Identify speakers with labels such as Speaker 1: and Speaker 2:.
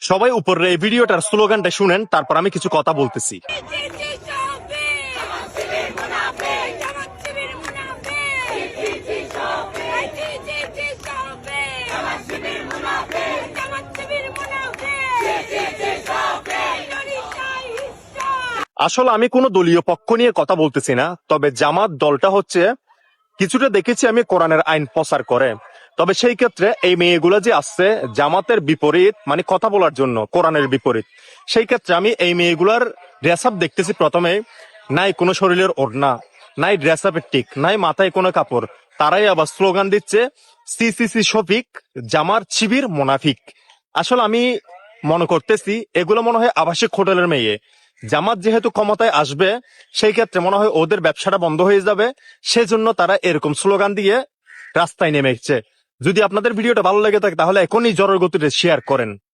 Speaker 1: সবাই উপরের এই ভিডিওটার স্লোগানটা শুনেন, তারপর আমি কিছু কথা বলতেছি। আসলে আমি কোনো দলীয় পক্ষ নিয়ে কথা বলতেছি না, তবে জামাত দলটা হচ্ছে কিছুটা দেখেছি আমি কোরআনের আইন প্রচার করে। তবে সেই ক্ষেত্রে এই মেয়েগুলো যে আসছে জামাতের বিপরীত, মানে কথা বলার জন্য কোরআনের বিপরীত, সেই ক্ষেত্রে আমি এই মেয়েগুলার ড্রেস আপ দেখতেছি। প্রথমে নাই কোনো শরীরের ওড়না, নাই ড্রেস আপের টিক, নাই মাথায় কোনো কাপড়। তারাই আবার স্লোগান দিচ্ছে সি সি সি শফিক, জামার শিবির মোনাফিক। আসলে আমি মনে করতেছি এগুলো মনে হয় আবাসিক হোটেলের মেয়ে। জামাত যেহেতু ক্ষমতায় আসবে, সেই ক্ষেত্রে মনে হয় ওদের ব্যবসাটা বন্ধ হয়ে যাবে, সেজন্য তারা এরকম স্লোগান দিয়ে রাস্তায় নেমেছে। যদি আপনাদের ভিডিওটা ভালো লেগে থাকে তাহলে এখনই জোরের গতিতে শেয়ার করেন।